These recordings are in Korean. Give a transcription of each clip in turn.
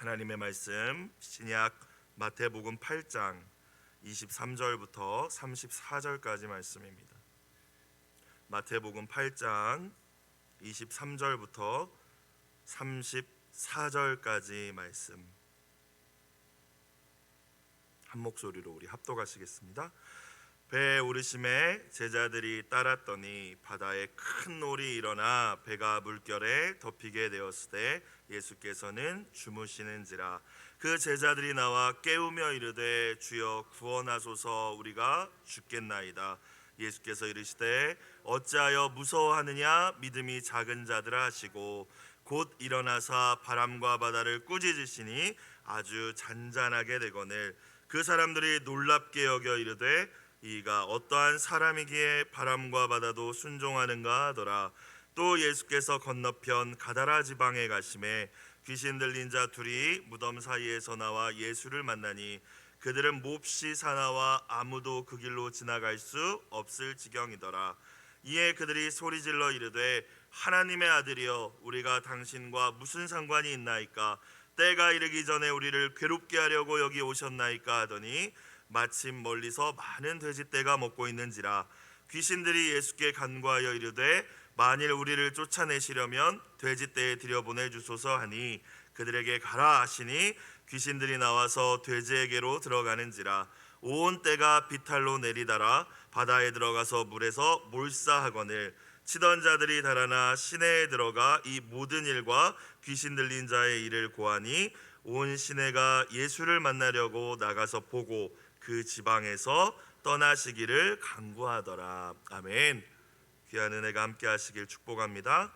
하나님의 말씀 신약 마태복음 8장 23절부터 34절까지 말씀입니다. 마태복음 8장 23절부터 34절까지 말씀 한 목소리로 우리 합독하시겠습니다. 배에 오르심에 제자들이 따랐더니 바다에 큰 놀이 일어나 배가 물결에 덮이게 되었으되 예수께서는 주무시는지라. 그 제자들이 나와 깨우며 이르되 주여 구원하소서, 우리가 죽겠나이다. 예수께서 이르시되 어찌하여 무서워하느냐, 믿음이 작은 자들아 하시고 곧 일어나사 바람과 바다를 꾸짖으시니 아주 잔잔하게 되거늘 그 사람들이 놀랍게 여겨 이르되 이가 어떠한 사람이기에 바람과 바다도 순종하는가 하더라. 또 예수께서 건너편 가다라 지방에 가심에 귀신 들린 자 둘이 무덤 사이에서 나와 예수를 만나니 그들은 몹시 사나와 아무도 그 길로 지나갈 수 없을 지경이더라. 이에 그들이 소리질러 이르되 하나님의 아들이여, 우리가 당신과 무슨 상관이 있나이까? 때가 이르기 전에 우리를 괴롭게 하려고 여기 오셨나이까 하더니 마침 멀리서 많은 돼지떼가 먹고 있는지라. 귀신들이 예수께 간구하여 이르되 만일 우리를 쫓아내시려면 돼지떼에 들여보내 주소서 하니 그들에게 가라 하시니 귀신들이 나와서 돼지에게로 들어가는지라. 온 떼가 비탈로 내리달아 바다에 들어가서 물에서 몰사하거늘 치던 자들이 달아나 시내에 들어가 이 모든 일과 귀신 들린 자의 일을 고하니 온 시내가 예수를 만나려고 나가서 보고 그 지방에서 떠나시기를 간구하더라. 아멘. 귀한 은혜가 함께 하시길 축복합니다.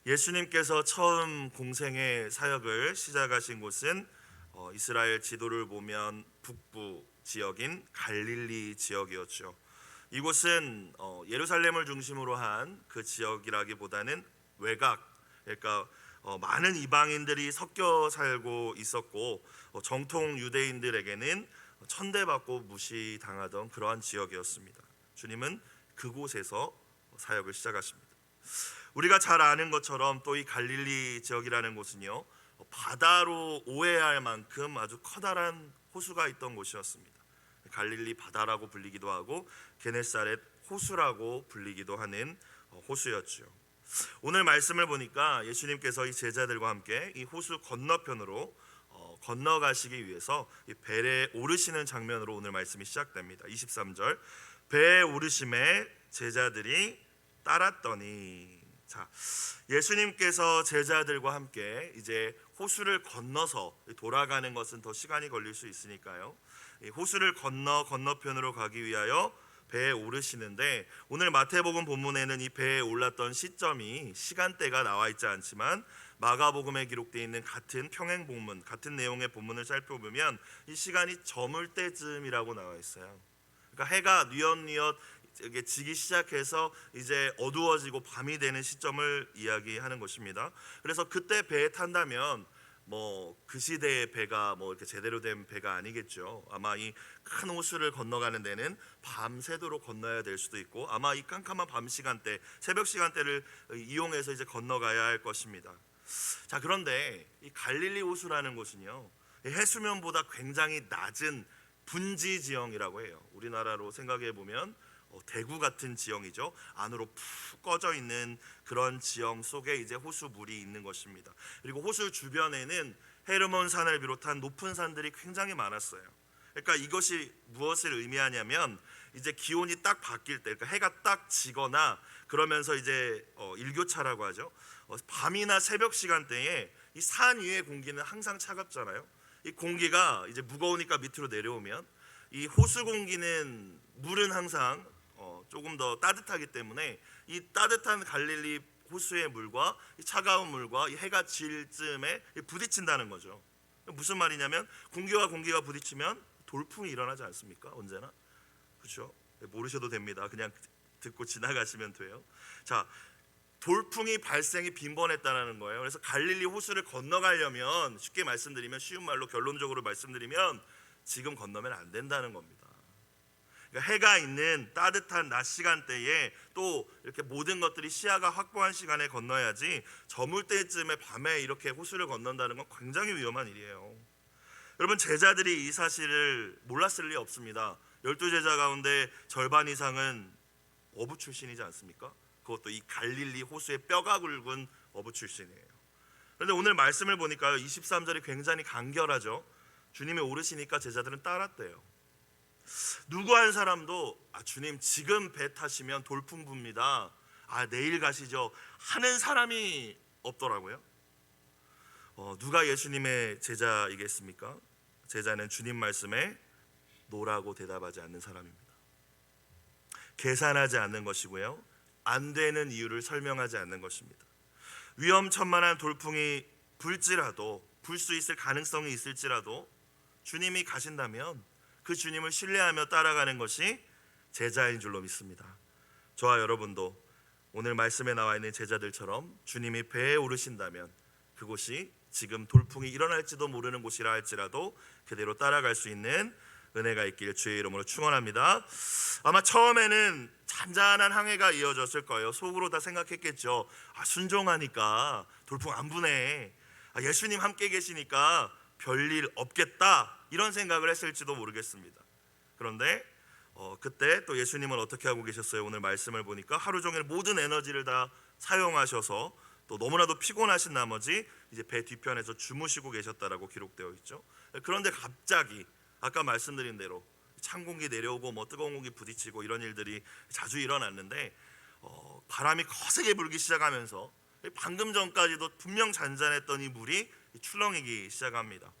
예수님께서 처음 공생의 사역을 시작하신 곳은 이스라엘 지도를 보면 북부 지역인 갈릴리 지역이었죠. 이곳은 예루살렘을 중심으로 한 그 지역이라기보다는 외곽, 그러니까 많은 이방인들이 섞여 살고 있었고 정통 유대인들에게는 천대받고 무시당하던 그러한 지역이었습니다. 주님은 그곳에서 사역을 시작하십니다. 우리가 잘 아는 것처럼 또 이 갈릴리 지역이라는 곳은요, 바다로 오해할 만큼 아주 커다란 호수가 있던 곳이었습니다. 갈릴리 바다라고 불리기도 하고 게네사렛 호수라고 불리기도 하는 호수였죠. 오늘 말씀을 보니까 예수님께서 이 제자들과 함께 이 호수 건너편으로 건너가시기 위해서 이 배에 오르시는 장면으로 오늘 말씀이 시작됩니다. 23절, 배에 오르심에 제자들이 따랐더니. 자, 예수님께서 제자들과 함께 이제 호수를 건너서 돌아가는 것은 더 시간이 걸릴 수 있으니까요, 호수를 건너편으로 가기 위하여 배에 오르시는데, 오늘 마태복음 본문에는 이 배에 올랐던 시점이 시간대가 나와 있지 않지만 마가복음에 기록되어 있는 같은 평행본문, 같은 내용의 본문을 살펴보면 이 시간이 저물 때쯤이라고 나와 있어요. 그러니까 해가 뉘엿뉘엿 지기 시작해서 이제 어두워지고 밤이 되는 시점을 이야기하는 것입니다. 그래서 그때 배에 탄다면 그 시대의 배가 이렇게 제대로 된 배가 아니겠죠. 아마 이 큰 호수를 건너가는 데는 밤새도록 건너야 될 수도 있고, 아마 이 깜깜한 밤 시간대, 새벽 시간대를 이용해서 이제 건너가야 할 것입니다. 자, 그런데 이 갈릴리 호수라는 곳은요, 해수면보다 굉장히 낮은 분지 지형이라고 해요. 우리나라로 생각해 보면 대구 같은 지형이죠. 안으로 푹 꺼져 있는 그런 지형 속에 이제 호수물이 있는 것입니다. 그리고 호수 주변에는 헤르몬 산을 비롯한 높은 산들이 굉장히 많았어요. 그러니까 이것이 무엇을 의미하냐면 이제 기온이 딱 바뀔 때, 그러니까 해가 딱 지거나 그러면서 이제 일교차라고 하죠. 밤이나 새벽 시간대에 이 산 위의 공기는 항상 차갑잖아요. 이 공기가 이제 무거우니까 밑으로 내려오면 이 호수 공기는, 물은 항상 조금 더 따뜻하기 때문에 이 따뜻한 갈릴리 호수의 물과 이 차가운 물과 이 해가 질 쯤에 부딪힌다는 거죠. 무슨 말이냐면 공기와 공기가 부딪히면 돌풍이 일어나지 않습니까? 언제나. 그렇죠? 모르셔도 됩니다. 그냥 듣고 지나가시면 돼요. 자, 돌풍이 발생이 빈번했다는 거예요. 그래서 갈릴리 호수를 건너가려면, 쉽게 말씀드리면, 쉬운 말로 결론적으로 말씀드리면 지금 건너면 안 된다는 겁니다. 그러니까 해가 있는 따뜻한 낮 시간대에 또 이렇게 모든 것들이 시야가 확보한 시간에 건너야지 저물 때쯤에 밤에 이렇게 호수를 건넌다는 건 굉장히 위험한 일이에요. 여러분, 제자들이 이 사실을 몰랐을 리 없습니다. 12제자 가운데 절반 이상은 어부 출신이지 않습니까? 그것도 이 갈릴리 호수의 뼈가 굵은 어부 출신이에요. 그런데 오늘 말씀을 보니까 23절이 굉장히 간결하죠. 주님이 오르시니까 제자들은 따랐대요. 누구 한 사람도 주님 지금 배 타시면 돌풍 붑니다. 내일 가시죠 하는 사람이 없더라고요. 누가 예수님의 제자이겠습니까? 제자는 주님 말씀에 노라고 대답하지 않는 사람입니다. 계산하지 않는 것이고요, 안 되는 이유를 설명하지 않는 것입니다. 위험천만한 돌풍이 불지라도, 불 수 있을 가능성이 있을지라도 주님이 가신다면 그 주님을 신뢰하며 따라가는 것이 제자인 줄로 믿습니다. 저와 여러분도 오늘 말씀에 나와 있는 제자들처럼 주님이 배에 오르신다면 그곳이 지금 돌풍이 일어날지도 모르는 곳이라 할지라도 그대로 따라갈 수 있는 은혜가 있길 주의 이름으로 축원합니다. 아마 처음에는 잔잔한 항해가 이어졌을 거예요. 속으로 다 생각했겠죠. 순종하니까 돌풍 안 부네. 예수님 함께 계시니까 별일 없겠다, 이런 생각을 했을지도 모르겠습니다. 그런데 그때 또 예수님은 어떻게 하고 계셨어요? 오늘 말씀을 보니까 하루 종일 모든 에너지를 다 사용하셔서 또 너무나도 피곤하신 나머지 이제 배 뒤편에서 주무시고 계셨다라고 기록되어 있죠. 그런데 갑자기 아까 말씀드린 대로 찬 공기 내려오고 뜨거운 공기 부딪히고 이런 일들이 자주 일어났는데 바람이 거세게 불기 시작하면서 방금 전까지도 분명 잔잔했던 이 물이 출렁이기 시작합니다.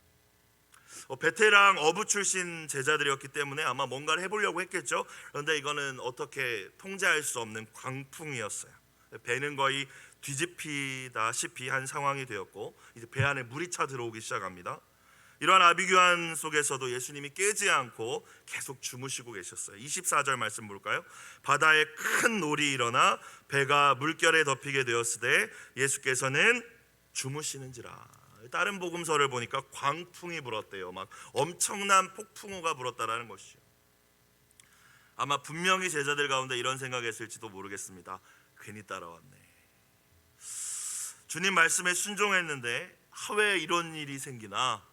베테랑 어부 출신 제자들이었기 때문에 아마 뭔가를 해보려고 했겠죠. 그런데 이거는 어떻게 통제할 수 없는 광풍이었어요. 배는 거의 뒤집히다시피 한 상황이 되었고 이제 배 안에 물이 차 들어오기 시작합니다. 이러한 아비규환 속에서도 예수님이 깨지 않고 계속 주무시고 계셨어요. 24절 말씀 볼까요? 바다에 큰 놀이 일어나 배가 물결에 덮이게 되었으되 예수께서는 주무시는지라. 다른 복음서를 보니까 광풍이 불었대요. 막 엄청난 폭풍우가 불었다라는 것이죠. 아마 분명히 제자들 가운데 이런 생각했을지도 모르겠습니다. 괜히 따라왔네. 주님 말씀에 순종했는데 왜 이런 일이 생기나?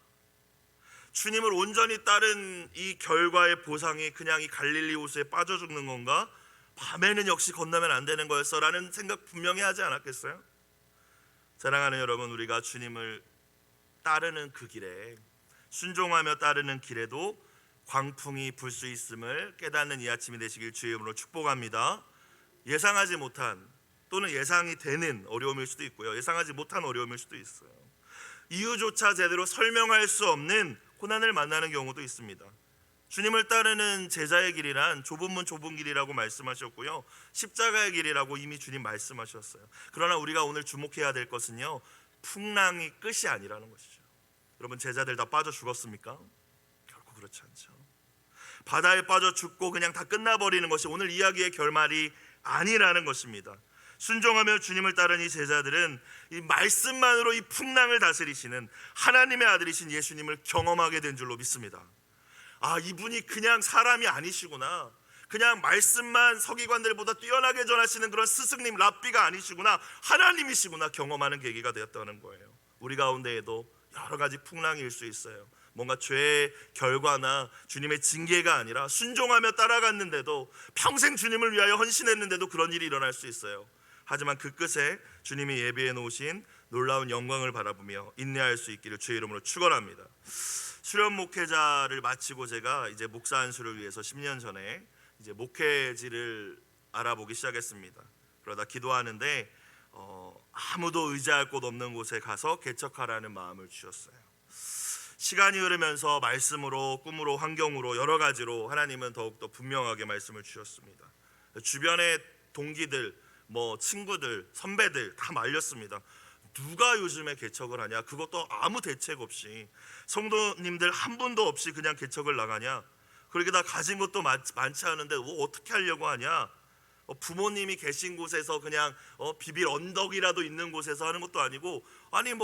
주님을 온전히 따른 이 결과의 보상이 그냥 이 갈릴리 호수에 빠져 죽는 건가? 밤에는 역시 건너면 안 되는 거였어 라는 생각 분명히 하지 않았겠어요? 사랑하는 여러분, 우리가 주님을 따르는 그 길에, 순종하며 따르는 길에도 광풍이 불 수 있음을 깨닫는 이 아침이 되시길 주의 이름으로 축복합니다. 예상하지 못한 또는 예상이 되는 어려움일 수도 있고요, 예상하지 못한 어려움일 수도 있어요. 이유조차 제대로 설명할 수 없는 고난을 만나는 경우도 있습니다. 주님을 따르는 제자의 길이란 좁은 문 좁은 길이라고 말씀하셨고요, 십자가의 길이라고 이미 주님 말씀하셨어요. 그러나 우리가 오늘 주목해야 될 것은요, 풍랑이 끝이 아니라는 것이죠. 여러분, 제자들 다 빠져 죽었습니까? 결코 그렇지 않죠. 바다에 빠져 죽고 그냥 다 끝나버리는 것이 오늘 이야기의 결말이 아니라는 것입니다. 순종하며 주님을 따른 이 제자들은 이 말씀만으로 이 풍랑을 다스리시는 하나님의 아들이신 예수님을 경험하게 된 줄로 믿습니다. 이분이 그냥 사람이 아니시구나, 그냥 말씀만 서기관들보다 뛰어나게 전하시는 그런 스승님 랍비가 아니시구나, 하나님이시구나 경험하는 계기가 되었다는 거예요. 우리 가운데에도 여러 가지 풍랑이 일 수 있어요. 뭔가 죄의 결과나 주님의 징계가 아니라 순종하며 따라갔는데도, 평생 주님을 위하여 헌신했는데도 그런 일이 일어날 수 있어요. 하지만 그 끝에 주님이 예비해 놓으신 놀라운 영광을 바라보며 인내할 수 있기를 주의 이름으로 축원합니다. 수련 목회자를 마치고 제가 이제 목사 안수를 위해서 10년 전에 이제 목회지를 알아보기 시작했습니다. 그러다 기도하는데 아무도 의지할 곳 없는 곳에 가서 개척하라는 마음을 주셨어요. 시간이 흐르면서 말씀으로, 꿈으로, 환경으로 여러 가지로 하나님은 더욱더 분명하게 말씀을 주셨습니다. 주변의 동기들, 친구들, 선배들 다 말렸습니다. 누가 요즘에 개척을 하냐? 그것도 아무 대책 없이, 성도님들 한 분도 없이 그냥 개척을 나가냐? 그렇게 다 가진 것도 많지 않은데 어떻게 하려고 하냐? 부모님이 계신 곳에서 그냥 비빌 언덕이라도 있는 곳에서 하는 것도 아니고,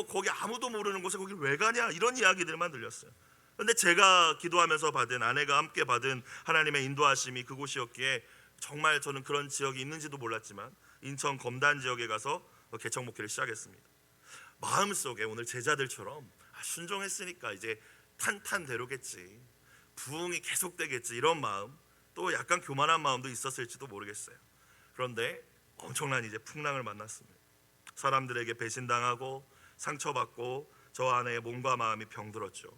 거기 아무도 모르는 곳에 거길 왜 가냐? 이런 이야기들만 들렸어요. 그런데 제가 기도하면서 받은, 아내가 함께 받은 하나님의 인도하심이 그곳이었기에 정말 저는 그런 지역이 있는지도 몰랐지만 인천 검단 지역에 가서 개척 목회를 시작했습니다. 마음속에 오늘 제자들처럼 순종했으니까 이제 탄탄대로겠지, 부흥이 계속되겠지, 이런 마음, 또 약간 교만한 마음도 있었을지도 모르겠어요. 그런데 엄청난 이제 풍랑을 만났습니다. 사람들에게 배신당하고 상처받고 저 안에 몸과 마음이 병들었죠.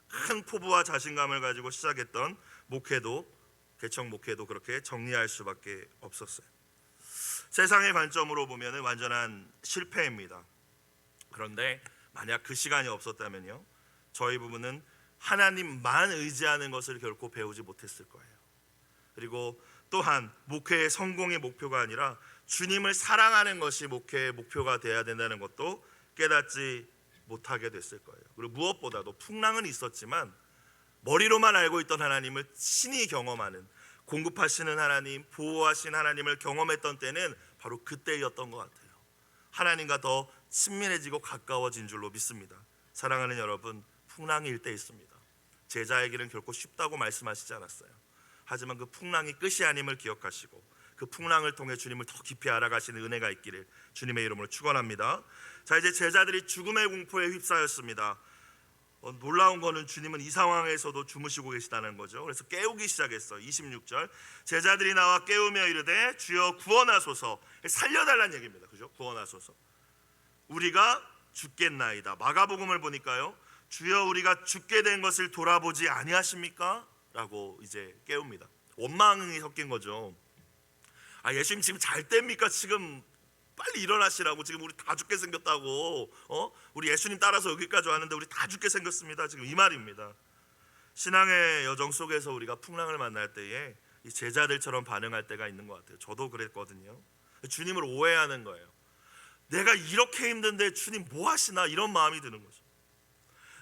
큰 포부와 자신감을 가지고 시작했던 목회도, 개척 목회도 그렇게 정리할 수밖에 없었어요. 세상의 관점으로 보면 완전한 실패입니다. 그런데 만약 그 시간이 없었다면요, 저희 부부는 하나님만 의지하는 것을 결코 배우지 못했을 거예요. 그리고 또한 목회의 성공의 목표가 아니라 주님을 사랑하는 것이 목회의 목표가 되어야 된다는 것도 깨닫지 못하게 됐을 거예요. 그리고 무엇보다도 풍랑은 있었지만 머리로만 알고 있던 하나님을 친히 경험하는, 공급하시는 하나님, 보호하신 하나님을 경험했던 때는 바로 그때였던 것 같아요. 하나님과 더 친밀해지고 가까워진 줄로 믿습니다. 사랑하는 여러분, 풍랑이 일대 있습니다. 제자의 길은 결코 쉽다고 말씀하시지 않았어요. 하지만 그 풍랑이 끝이 아님을 기억하시고 그 풍랑을 통해 주님을 더 깊이 알아가시는 은혜가 있기를 주님의 이름으로 축원합니다. 자, 이제 제자들이 죽음의 공포에 휩싸였습니다. 놀라운 거는 주님은 이 상황에서도 주무시고 계시다는 거죠. 그래서 깨우기 시작했어요. 26절, 제자들이 나와 깨우며 이르되 주여 구원하소서. 살려달라는 얘기입니다. 그죠? 구원하소서. 우리가 죽겠나이다. 마가복음을 보니까요, 주여 우리가 죽게 된 것을 돌아보지 아니하십니까? 라고 이제 깨웁니다. 원망이 섞인 거죠. 예수님 지금 잘 때입니까? 지금 빨리 일어나시라고. 지금 우리 다 죽게 생겼다고. 우리 예수님 따라서 여기까지 왔는데 우리 다 죽게 생겼습니다. 지금 이 말입니다. 신앙의 여정 속에서 우리가 풍랑을 만날 때에 이 제자들처럼 반응할 때가 있는 것 같아요. 저도 그랬거든요. 주님을 오해하는 거예요. 내가 이렇게 힘든데 주님 뭐 하시나, 이런 마음이 드는 거죠.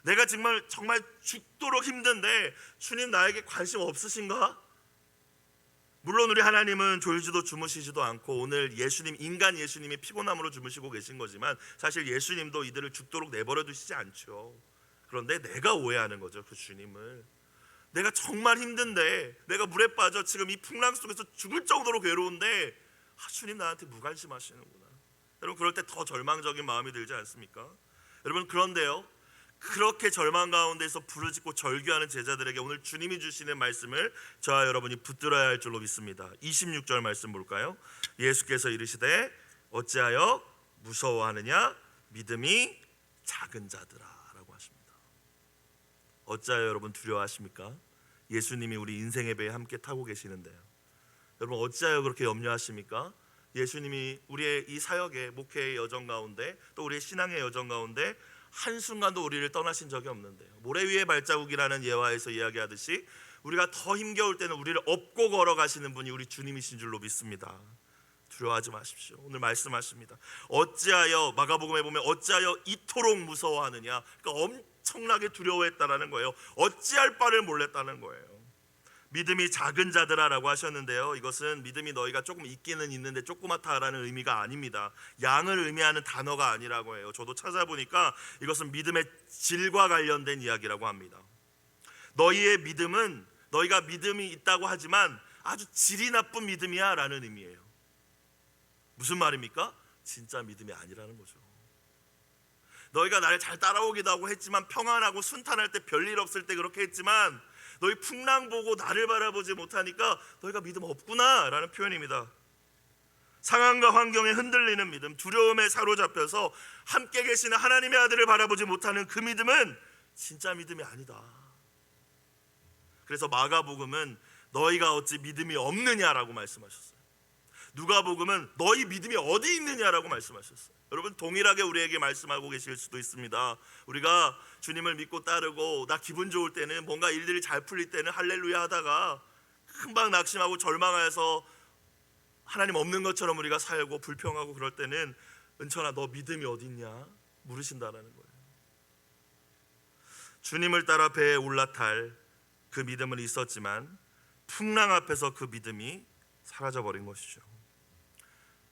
내가 정말 죽도록 힘든데 주님 나에게 관심 없으신가? 물론 우리 하나님은 졸지도 주무시지도 않고 오늘 예수님, 인간 예수님이 피곤함으로 주무시고 계신 거지만 사실 예수님도 이들을 죽도록 내버려 두시지 않죠. 그런데 내가 오해하는 거죠. 그 주님을. 내가 정말 힘든데, 내가 물에 빠져 지금 이 풍랑 속에서 죽을 정도로 괴로운데 주님 나한테 무관심하시는구나. 여러분, 그럴 때 더 절망적인 마음이 들지 않습니까? 여러분, 그런데요, 그렇게 절망 가운데서 부르짖고 절규하는 제자들에게 오늘 주님이 주시는 말씀을 저와 여러분이 붙들어야 할 줄로 믿습니다. 26절 말씀 볼까요? 예수께서 이르시되 어찌하여 무서워하느냐, 믿음이 작은 자들아 라고 하십니다. 어찌하여 여러분 두려워하십니까? 예수님이 우리 인생의 배에 함께 타고 계시는데요. 여러분, 어찌하여 그렇게 염려하십니까? 예수님이 우리의 이 사역의 목회의 여정 가운데, 또 우리의 신앙의 여정 가운데 한순간도 우리를 떠나신 적이 없는데요. 모래 위의 발자국이라는 예화에서 이야기하듯이 우리가 더 힘겨울 때는 우리를 업고 걸어가시는 분이 우리 주님이신 줄로 믿습니다. 두려워하지 마십시오. 오늘 말씀하십니다. 어찌하여, 마가복음에 보면 어찌하여 이토록 무서워하느냐, 그러니까 엄청나게 두려워했다라는 거예요. 어찌할 바를 몰랐다는 거예요. 믿음이 작은 자들아라고 하셨는데요, 이것은 믿음이 너희가 조금 있기는 있는데 조그맣다라는 의미가 아닙니다. 양을 의미하는 단어가 아니라고 해요. 저도 찾아보니까 이것은 믿음의 질과 관련된 이야기라고 합니다. 너희의 믿음은, 너희가 믿음이 있다고 하지만 아주 질이 나쁜 믿음이야 라는 의미예요. 무슨 말입니까? 진짜 믿음이 아니라는 거죠. 너희가 나를 잘 따라오기도 하고 했지만, 평안하고 순탄할 때, 별일 없을 때 그렇게 했지만 너희 풍랑 보고 나를 바라보지 못하니까 너희가 믿음 없구나 라는 표현입니다. 상황과 환경에 흔들리는 믿음, 두려움에 사로잡혀서 함께 계시는 하나님의 아들을 바라보지 못하는 그 믿음은 진짜 믿음이 아니다. 그래서 마가복음은 너희가 어찌 믿음이 없느냐라고 말씀하셨어요. 누가복음은 너희 믿음이 어디 있느냐라고 말씀하셨어요. 여러분, 동일하게 우리에게 말씀하고 계실 수도 있습니다. 우리가 주님을 믿고 따르고 나 기분 좋을 때는, 뭔가 일들이 잘 풀릴 때는 할렐루야 하다가 금방 낙심하고 절망해서 하나님 없는 것처럼 우리가 살고 불평하고 그럴 때는 은천아 너 믿음이 어디 있냐 물으신다라는 거예요. 주님을 따라 배에 올라탈 그 믿음은 있었지만 풍랑 앞에서 그 믿음이 사라져버린 것이죠.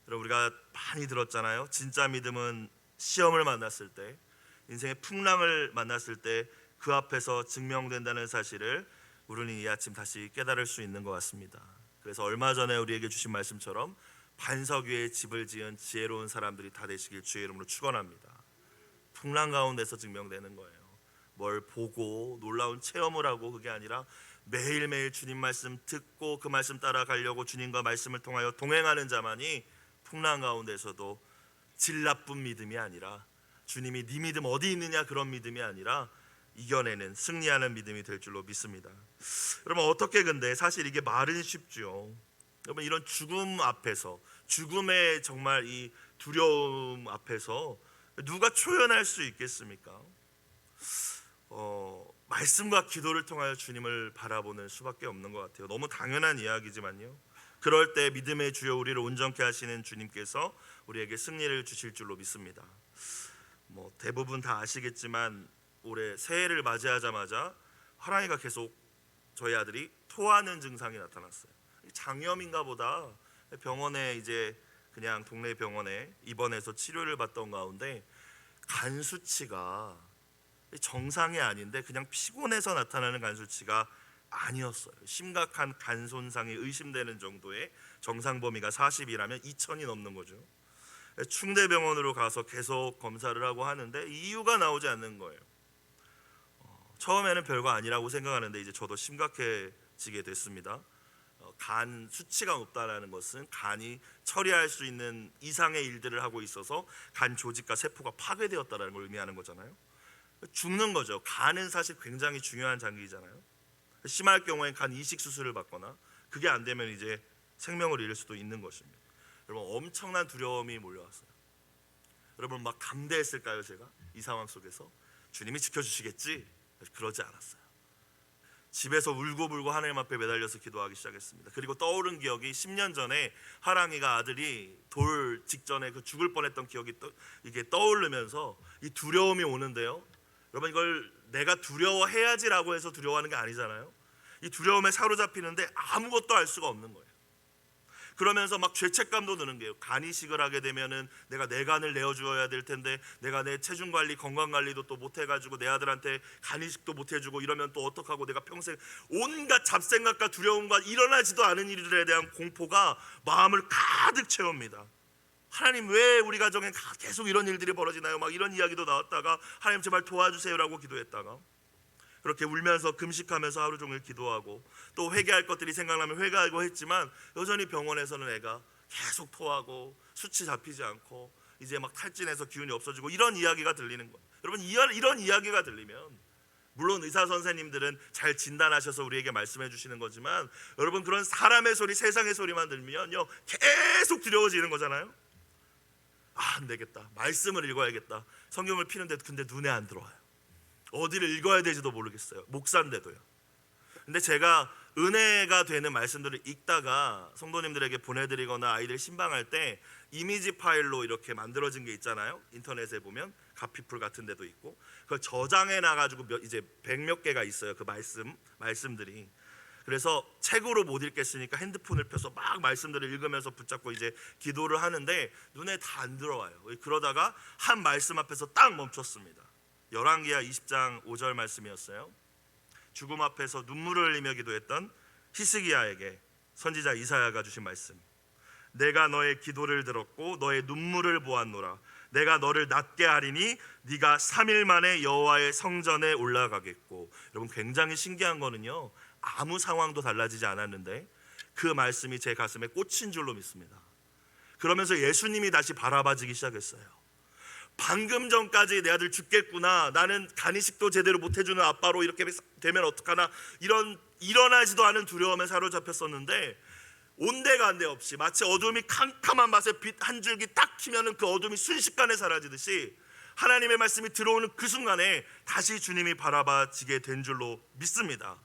여러분, 우리가 많이 들었잖아요. 진짜 믿음은 시험을 만났을 때, 인생의 풍랑을 만났을 때 그 앞에서 증명된다는 사실을 우리는 이 아침 다시 깨달을 수 있는 것 같습니다. 그래서 얼마 전에 우리에게 주신 말씀처럼 반석 위에 집을 지은 지혜로운 사람들이 다 되시길 주의 이름으로 축원합니다. 풍랑 가운데서 증명되는 거예요. 뭘 보고 놀라운 체험을 하고 그게 아니라 매일매일 주님 말씀 듣고 그 말씀 따라가려고 주님과 말씀을 통하여 동행하는 자만이 풍랑 가운데서도 질 나쁜 믿음이 아니라 주님이 네 믿음 어디 있느냐 그런 믿음이 아니라 이겨내는 승리하는 믿음이 될 줄로 믿습니다. 여러분 어떻게 근데 사실 이게 말은 쉽죠. 여러분 이런 죽음 앞에서 죽음의 정말 이 두려움 앞에서 누가 초연할 수 있겠습니까? 말씀과 기도를 통하여 주님을 바라보는 수밖에 없는 것 같아요. 너무 당연한 이야기지만요. 그럴 때 믿음의 주여 우리를 온전케 하시는 주님께서 우리에게 승리를 주실 줄로 믿습니다. 대부분 다 아시겠지만 올해 새해를 맞이하자마자 하랑이가 계속 저희 아들이 토하는 증상이 나타났어요. 장염인가 보다. 병원에 이제 그냥 동네 병원에 입원해서 치료를 받던 가운데 간 수치가 정상이 아닌데 그냥 피곤해서 나타나는 간 수치가 아니었어요. 심각한 간 손상이 의심되는 정도의 정상 범위가 40이라면 2000이 넘는 거죠. 충대병원으로 가서 계속 검사를 하고 하는데 이유가 나오지 않는 거예요. 처음에는 별거 아니라고 생각하는데 이제 저도 심각해지게 됐습니다. 간 수치가 높다는 것은 간이 처리할 수 있는 이상의 일들을 하고 있어서 간 조직과 세포가 파괴되었다는 걸 의미하는 거잖아요. 죽는 거죠. 간은 사실 굉장히 중요한 장기잖아요. 심할 경우엔 간 이식 수술을 받거나 그게 안 되면 이제 생명을 잃을 수도 있는 것입니다. 여러분 엄청난 두려움이 몰려왔어요. 여러분 막 감대했을까요? 제가 이 상황 속에서 주님이 지켜주시겠지? 그러지 않았어요. 집에서 울고불고 하나님 앞에 매달려서 기도하기 시작했습니다. 그리고 떠오른 기억이 10년 전에 하랑이가 아들이 돌 직전에 그 죽을 뻔했던 기억이 이게 떠오르면서 이 두려움이 오는데요. 여러분 이걸 내가 두려워해야지라고 해서 두려워하는 게 아니잖아요. 이 두려움에 사로잡히는데 아무것도 알 수가 없는 거예요. 그러면서 막 죄책감도 드는 게요. 간 이식을 하게 되면은 내가 내 간을 내어주어야 될 텐데 내가 내 체중 관리, 건강 관리도 또 못 해가지고 내 아들한테 간 이식도 못 해주고 이러면 또 어떡하고 내가 평생 온갖 잡생각과 두려움과 일어나지도 않은 일들에 대한 공포가 마음을 가득 채웁니다. 하나님 왜 우리 가정에 계속 이런 일들이 벌어지나요? 막 이런 이야기도 나왔다가 하나님 제발 도와주세요라고 기도했다가 그렇게 울면서 금식하면서 하루 종일 기도하고 또 회개할 것들이 생각나면 회개하고 했지만 여전히 병원에서는 애가 계속 토하고 수치 잡히지 않고 이제 막 탈진해서 기운이 없어지고 이런 이야기가 들리는 거예요. 여러분 이런 이야기가 들리면 물론 의사 선생님들은 잘 진단하셔서 우리에게 말씀해 주시는 거지만 여러분 그런 사람의 소리 세상의 소리만 들면요 계속 두려워지는 거잖아요. 안 되겠다. 말씀을 읽어야겠다. 성경을 피는데 근데 눈에 안 들어와요. 어디를 읽어야 될지도 모르겠어요. 목사인데도요. 근데 제가 은혜가 되는 말씀들을 읽다가 성도님들에게 보내드리거나 아이들 신방할 때 이미지 파일로 이렇게 만들어진 게 있잖아요. 인터넷에 보면 가피풀 같은 데도 있고 그걸 저장해 놔가지고 이제 100몇 개가 있어요. 그 말씀들이. 그래서 책으로 못 읽겠으니까 핸드폰을 펴서 막 말씀들을 읽으면서 붙잡고 이제 기도를 하는데 눈에 다 안 들어와요. 그러다가 한 말씀 앞에서 딱 멈췄습니다. 열왕기하 20장 5절 말씀이었어요. 죽음 앞에서 눈물을 흘리며 기도했던 히스기야에게 선지자 이사야가 주신 말씀. 내가 너의 기도를 들었고 너의 눈물을 보았노라. 내가 너를 낫게 하리니 네가 3일 만에 여호와의 성전에 올라가겠고. 여러분 굉장히 신기한 거는요. 아무 상황도 달라지지 않았는데 그 말씀이 제 가슴에 꽂힌 줄로 믿습니다. 그러면서 예수님이 다시 바라봐지기 시작했어요. 방금 전까지 내 아들 죽겠구나, 나는 간이식도 제대로 못 해주는 아빠로 이렇게 되면 어떡하나, 이런 일어나지도 않은 두려움에 사로잡혔었는데 온데간데 없이 마치 어둠이 캄캄한 밤에 빛 한 줄기 딱 켜면은 그 어둠이 순식간에 사라지듯이 하나님의 말씀이 들어오는 그 순간에 다시 주님이 바라봐지게 된 줄로 믿습니다.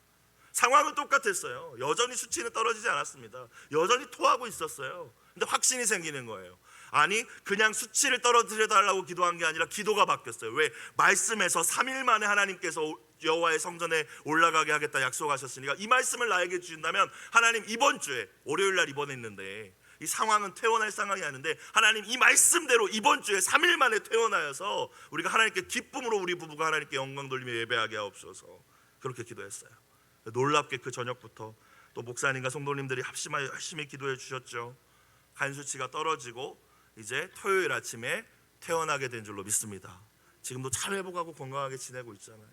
상황은 똑같았어요. 여전히 수치는 떨어지지 않았습니다. 여전히 토하고 있었어요. 근데 확신이 생기는 거예요. 아니 그냥 수치를 떨어뜨려 달라고 기도한 게 아니라 기도가 바뀌었어요. 왜? 말씀에서 3일 만에 하나님께서 여호와의 성전에 올라가게 하겠다 약속하셨으니까 이 말씀을 나에게 주신다면 하나님 이번 주에 월요일 날 입원했는데 이 상황은 퇴원할 상황이 아닌데 하나님 이 말씀대로 이번 주에 3일 만에 퇴원하여서 우리가 하나님께 기쁨으로 우리 부부가 하나님께 영광 돌리며 예배하게 하옵소서. 그렇게 기도했어요. 놀랍게 그 저녁부터 또 목사님과 성도님들이 합심하여 열심히 기도해 주셨죠. 간 수치가 떨어지고 이제 토요일 아침에 퇴원하게 된 줄로 믿습니다. 지금도 잘 회복하고 건강하게 지내고 있잖아요.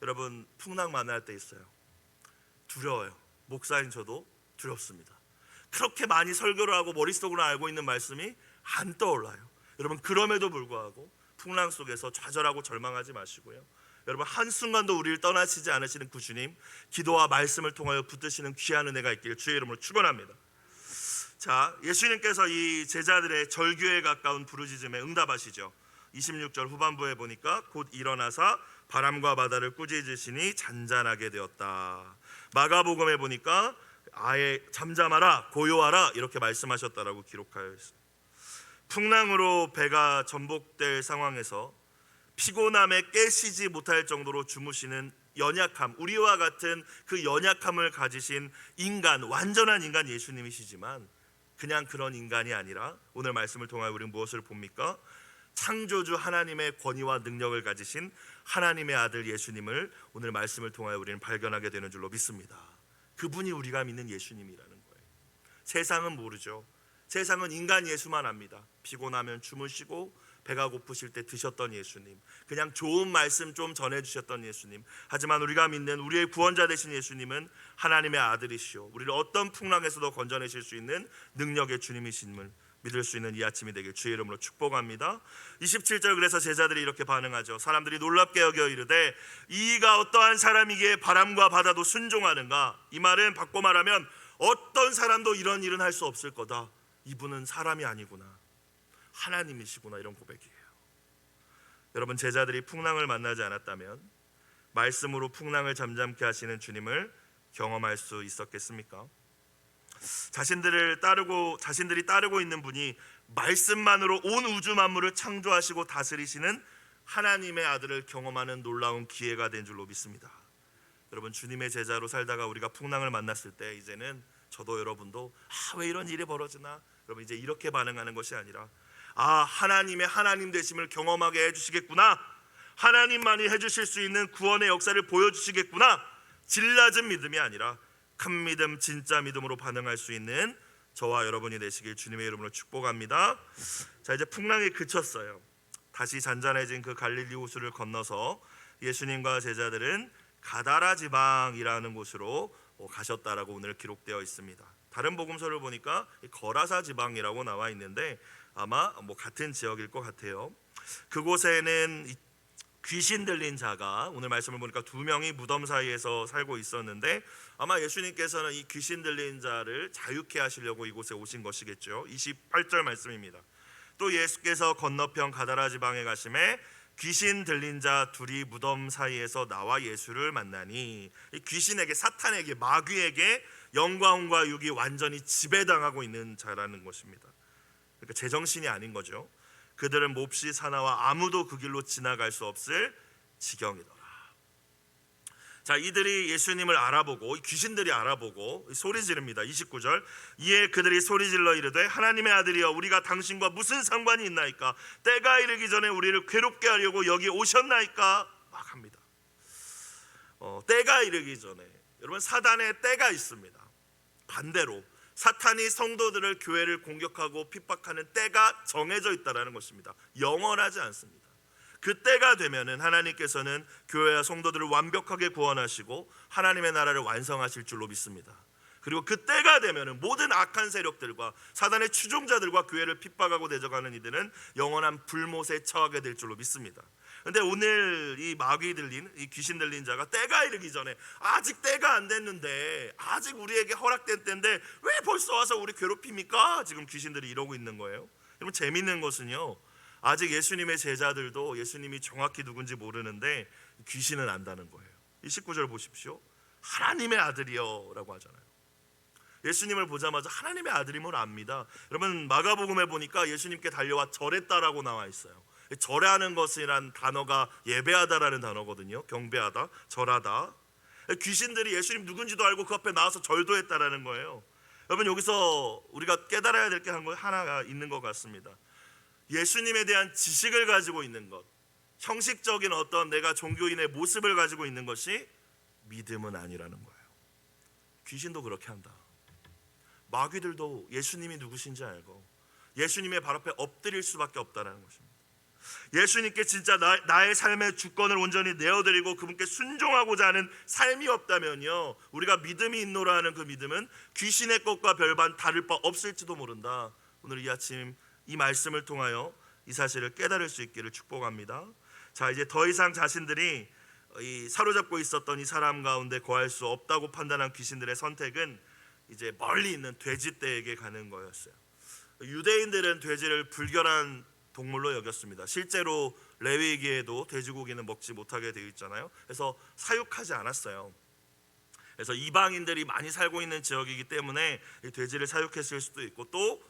여러분, 풍랑 만날 때 있어요. 두려워요. 목사인 저도 두렵습니다. 그렇게 많이 설교를 하고 머릿속으로 알고 있는 말씀이 안 떠올라요. 여러분, 그럼에도 불구하고 풍랑 속에서 좌절하고 절망하지 마시고요. 여러분, 한순간도 우리를 떠나시지 않으시는 그 주님, 기도와 말씀을 통하여 붙드시는 귀한 은혜가 있기를 주의 이름으로 축원합니다. 자, 예수님께서 이 제자들의 절규에 가까운 부르짖음에 응답하시죠. 26절 후반부에 보니까 곧 일어나사 바람과 바다를 꾸짖으시니 잔잔하게 되었다. 마가복음에 보니까 아예 잠잠하라, 고요하라 이렇게 말씀하셨다라고 기록하여 있습니다. 풍랑으로 배가 전복될 상황에서 피곤함에 깨시지 못할 정도로 주무시는 연약함, 우리와 같은 그 연약함을 가지신 인간, 완전한 인간 예수님이시지만 그냥 그런 인간이 아니라 오늘 말씀을 통하여 우리는 무엇을 봅니까? 창조주 하나님의 권위와 능력을 가지신 하나님의 아들 예수님을 오늘 말씀을 통하여 우리는 발견하게 되는 줄로 믿습니다. 그분이 우리가 믿는 예수님이라는 거예요. 세상은 모르죠. 세상은 인간 예수만 압니다. 피곤하면 주무시고 배가 고프실 때 드셨던 예수님, 그냥 좋은 말씀 좀 전해주셨던 예수님. 하지만 우리가 믿는 우리의 구원자 되신 예수님은 하나님의 아들이시오, 우리를 어떤 풍랑에서도 건져내실 수 있는 능력의 주님이심을 믿을 수 있는 이 아침이 되길 주의 이름으로 축복합니다. 27절, 그래서 제자들이 이렇게 반응하죠. 사람들이 놀랍게 여겨 이르되 이가 어떠한 사람이기에 바람과 바다도 순종하는가? 이 말은 바꿔 말하면 어떤 사람도 이런 일은 할 수 없을 거다. 이분은 사람이 아니구나, 하나님이시구나, 이런 고백이에요. 여러분, 제자들이 풍랑을 만나지 않았다면 말씀으로 풍랑을 잠잠케 하시는 주님을 경험할 수 있었겠습니까? 자신들이 따르고 있는 분이 말씀만으로 온 우주 만물을 창조하시고 다스리시는 하나님의 아들을 경험하는 놀라운 기회가 된 줄로 믿습니다. 여러분, 주님의 제자로 살다가 우리가 풍랑을 만났을 때 이제는 저도 여러분도 왜 이런 일이 벌어지나, 여러분 이제 이렇게 반응하는 것이 아니라 하나님의 하나님 되심을 경험하게 해주시겠구나, 하나님만이 해주실 수 있는 구원의 역사를 보여주시겠구나, 질낮은 믿음이 아니라 큰 믿음, 진짜 믿음으로 반응할 수 있는 저와 여러분이 되시길 주님의 이름으로 축복합니다. 자, 이제 풍랑이 그쳤어요. 다시 잔잔해진 그 갈릴리 호수를 건너서 예수님과 제자들은 가다라 지방이라는 곳으로 가셨다라고 오늘 기록되어 있습니다. 다른 복음서를 보니까 거라사 지방이라고 나와 있는데 아마 같은 지역일 것 같아요. 그곳에는 귀신 들린 자가, 오늘 말씀을 보니까 2명이 무덤 사이에서 살고 있었는데 아마 예수님께서는 이 귀신 들린 자를 자유케 하시려고 이곳에 오신 것이겠죠. 28절 말씀입니다. 또 예수께서 건너편 가다라 지방에 가심에 귀신 들린 자 둘이 무덤 사이에서 나와 예수를 만나니, 이 귀신에게, 사탄에게, 마귀에게 영광과 육이 완전히 지배당하고 있는 자라는 것입니다. 그러니까 제정신이 아닌 거죠. 그들은 몹시 사나워 아무도 그 길로 지나갈 수 없을 지경이더라. 자, 이들이 예수님을 알아보고, 귀신들이 알아보고 소리 지릅니다. 29절, 이에 그들이 소리 질러 이르되 하나님의 아들이여, 우리가 당신과 무슨 상관이 있나이까? 때가 이르기 전에 우리를 괴롭게 하려고 여기 오셨나이까? 막 합니다. 때가 이르기 전에, 여러분, 사단의 때가 있습니다. 반대로 사탄이 성도들을, 교회를 공격하고 핍박하는 때가 정해져 있다는 것입니다. 영원하지 않습니다. 그 때가 되면은 하나님께서는 교회와 성도들을 완벽하게 구원하시고 하나님의 나라를 완성하실 줄로 믿습니다. 그리고 그 때가 되면은 모든 악한 세력들과 사단의 추종자들과 교회를 핍박하고 대적하는 이들은 영원한 불못에 처하게 될 줄로 믿습니다. 근데 오늘 이 마귀 들린, 이 귀신 들린 자가 때가 이르기 전에, 아직 때가 안 됐는데, 아직 우리에게 허락된 때인데 왜 벌써 와서 우리 괴롭힙니까? 지금 귀신들이 이러고 있는 거예요. 여러분, 재밌는 것은요, 아직 예수님의 제자들도 예수님이 정확히 누군지 모르는데 귀신은 안다는 거예요. 이 19절 보십시오. 하나님의 아들이여 라고 하잖아요. 예수님을 보자마자 하나님의 아들임을 압니다. 여러분, 마가복음에 보니까 예수님께 달려와 절했다라고 나와 있어요. 절하는 것이란 단어가 예배하다라는 단어거든요. 경배하다, 절하다. 귀신들이 예수님 누군지도 알고 그 앞에 나와서 절도 했다라는 거예요. 여러분, 여기서 우리가 깨달아야 될 게 하나가 있는 것 같습니다. 예수님에 대한 지식을 가지고 있는 것, 형식적인 어떤 내가 종교인의 모습을 가지고 있는 것이 믿음은 아니라는 거예요. 귀신도 그렇게 한다. 마귀들도 예수님이 누구신지 알고 예수님의 발 앞에 엎드릴 수밖에 없다는 것입니다. 예수님께 진짜 나의 삶의 주권을 온전히 내어드리고 그분께 순종하고자 하는 삶이 없다면요, 우리가 믿음이 있노라 하는 그 믿음은 귀신의 것과 별반 다를 바 없을지도 모른다. 오늘 이 아침 이 말씀을 통하여 이 사실을 깨달을 수 있기를 축복합니다. 자, 이제 더 이상 자신들이 사로잡고 있었던 이 사람 가운데 거할 수 없다고 판단한 귀신들의 선택은 이제 멀리 있는 돼지떼에게 가는 거였어요. 유대인들은 돼지를 불결한 동물로 여겼습니다. 실제로 레위기에도 돼지고기는 먹지 못하게 되어 있잖아요. 그래서 사육하지 않았어요. 그래서 이방인들이 많이 살고 있는 지역이기 때문에 이 돼지를 사육했을 수도 있고, 또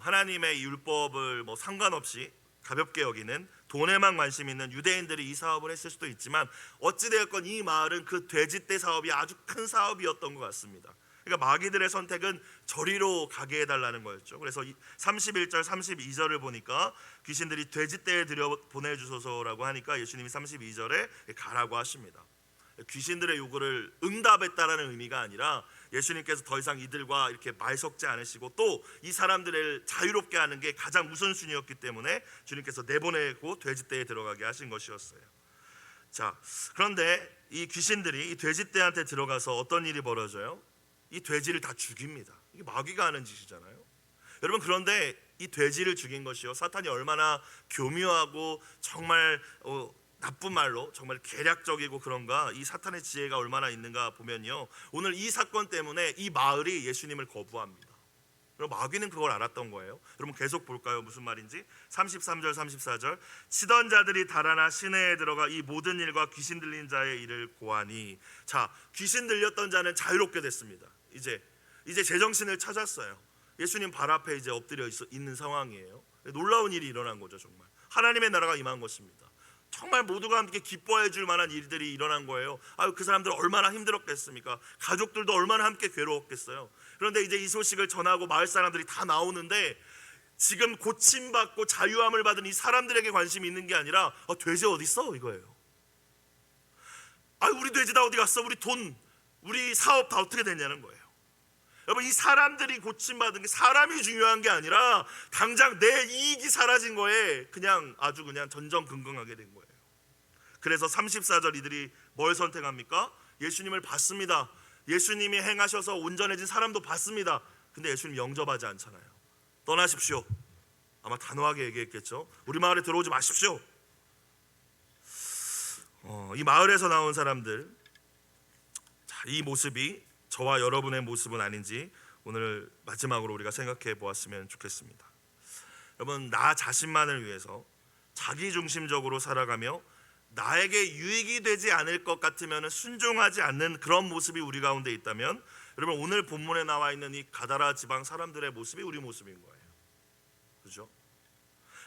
하나님의 율법을 상관없이 가볍게 여기는 돈에만 관심 있는 유대인들이 이 사업을 했을 수도 있지만, 어찌되었건 이 마을은 그 돼지떼 사업이 아주 큰 사업이었던 것 같습니다. 그러니까 마귀들의 선택은 저리로 가게 해달라는 거였죠. 그래서 31절 32절을 보니까 귀신들이 돼지떼에 들여 보내주소서라고 하니까 예수님이 32절에 가라고 하십니다. 귀신들의 요구를 응답했다라는 의미가 아니라 예수님께서 더 이상 이들과 이렇게 말 섞지 않으시고 또 이 사람들을 자유롭게 하는 게 가장 우선순위였기 때문에 주님께서 내보내고 돼지떼에 들어가게 하신 것이었어요. 자, 그런데 이 귀신들이 이 돼지떼한테 들어가서 어떤 일이 벌어져요? 이 돼지를 다 죽입니다. 이게 마귀가 하는 짓이잖아요. 여러분, 그런데 이 돼지를 죽인 것이요, 사탄이 얼마나 교묘하고 정말 나쁜 말로 정말 계략적이고 그런가, 이 사탄의 지혜가 얼마나 있는가 보면요, 오늘 이 사건 때문에 이 마을이 예수님을 거부합니다. 그럼 마귀는 그걸 알았던 거예요. 여러분, 계속 볼까요? 무슨 말인지. 33절 34절, 치던 자들이 달아나 시내에 들어가 이 모든 일과 귀신 들린 자의 일을 고하니. 자, 귀신 들렸던 자는 자유롭게 됐습니다. 이제 제정신을 찾았어요. 예수님 발 앞에 이제 엎드려 있는 상황이에요. 놀라운 일이 일어난 거죠. 정말 하나님의 나라가 임한 것입니다. 정말 모두가 함께 기뻐해 줄 만한 일들이 일어난 거예요. 그 사람들 얼마나 힘들었겠습니까? 가족들도 얼마나 함께 괴로웠겠어요. 그런데 이제 이 소식을 전하고 마을 사람들이 다 나오는데, 지금 고침받고 자유함을 받은 이 사람들에게 관심이 있는 게 아니라 돼지 어디 있어? 이거예요. 우리 돼지 다 어디 갔어? 우리 돈, 우리 사업 다 어떻게 됐냐는 거예요. 여러분, 이 사람들이 고침받은 게 사람이 중요한 게 아니라 당장 내 이익이 사라진 거에 아주 그냥 전전긍긍하게 된 거예요. 그래서 34절 이들이 뭘 선택합니까? 예수님을 받습니다. 예수님이 행하셔서 온전해진 사람도 받습니다. 근데 예수님 영접하지 않잖아요. 떠나십시오. 아마 단호하게 얘기했겠죠. 우리 마을에 들어오지 마십시오. 이 마을에서 나온 사람들, 이 모습이 저와 여러분의 모습은 아닌지 오늘 마지막으로 우리가 생각해 보았으면 좋겠습니다. 여러분, 나 자신만을 위해서 자기중심적으로 살아가며 나에게 유익이 되지 않을 것 같으면 순종하지 않는 그런 모습이 우리 가운데 있다면, 여러분, 오늘 본문에 나와 있는 이 가다라 지방 사람들의 모습이 우리 모습인 거예요. 그렇죠?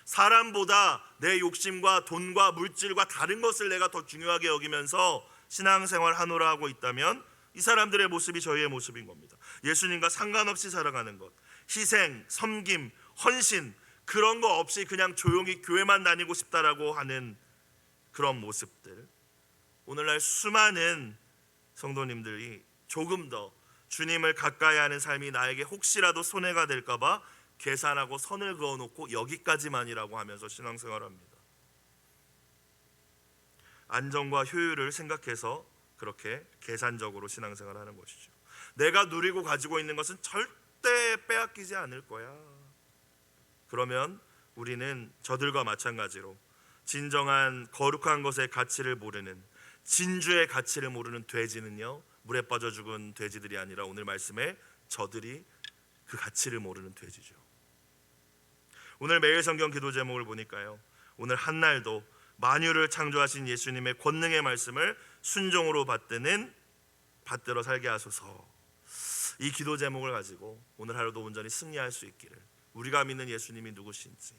사람보다 내 욕심과 돈과 물질과 다른 것을 내가 더 중요하게 여기면서 신앙생활 하노라 하고 있다면 이 사람들의 모습이 저희의 모습인 겁니다. 예수님과 상관없이 살아가는 것, 희생, 섬김, 헌신, 그런 거 없이 그냥 조용히 교회만 다니고 싶다라고 하는 그런 모습들. 오늘날 수많은 성도님들이 조금 더 주님을 가까이 하는 삶이 나에게 혹시라도 손해가 될까 봐 계산하고 선을 그어놓고 여기까지만이라고 하면서 신앙생활합니다. 안정과 효율을 생각해서 그렇게 계산적으로 신앙생활하는 것이죠. 내가 누리고 가지고 있는 것은 절대 빼앗기지 않을 거야. 그러면 우리는 저들과 마찬가지로 진정한 거룩한 것의 가치를 모르는, 진주의 가치를 모르는 돼지는요, 물에 빠져 죽은 돼지들이 아니라 오늘 말씀에 저들이 그 가치를 모르는 돼지죠. 오늘 매일 성경 기도 제목을 보니까요, 오늘 한날도 만유를 창조하신 예수님의 권능의 말씀을 순종으로 받들어 살게 하소서. 이 기도 제목을 가지고 오늘 하루도 온전히 승리할 수 있기를, 우리가 믿는 예수님이 누구신지,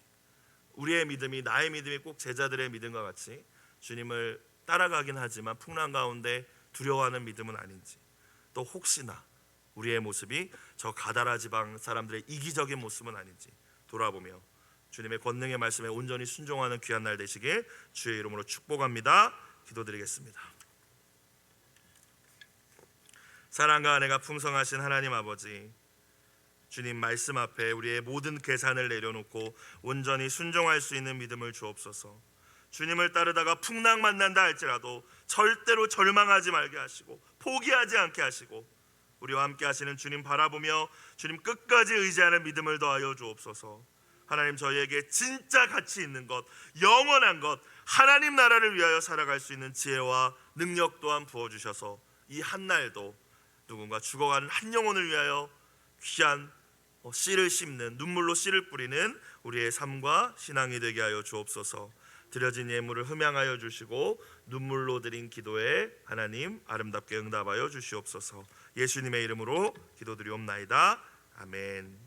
우리의 믿음이, 나의 믿음이 꼭 제자들의 믿음과 같이 주님을 따라가긴 하지만 풍랑 가운데 두려워하는 믿음은 아닌지, 또 혹시나 우리의 모습이 저 가다라 지방 사람들의 이기적인 모습은 아닌지 돌아보며 주님의 권능의 말씀에 온전히 순종하는 귀한 날 되시길 주의 이름으로 축복합니다. 기도드리겠습니다. 사랑과 은혜가 풍성하신 하나님 아버지, 주님 말씀 앞에 우리의 모든 계산을 내려놓고 온전히 순종할 수 있는 믿음을 주옵소서. 주님을 따르다가 풍랑 만난다 할지라도 절대로 절망하지 말게 하시고 포기하지 않게 하시고 우리와 함께 하시는 주님 바라보며 주님 끝까지 의지하는 믿음을 더하여 주옵소서. 하나님, 저희에게 진짜 가치 있는 것, 영원한 것, 하나님 나라를 위하여 살아갈 수 있는 지혜와 능력 또한 부어주셔서 이 한날도 누군가 죽어가는 한 영혼을 위하여 귀한 씨를 심는, 눈물로 씨를 뿌리는 우리의 삶과 신앙이 되게 하여 주옵소서. 드려진 예물을 흠양하여 주시고 눈물로 드린 기도에 하나님 아름답게 응답하여 주시옵소서. 예수님의 이름으로 기도드리옵나이다. 아멘.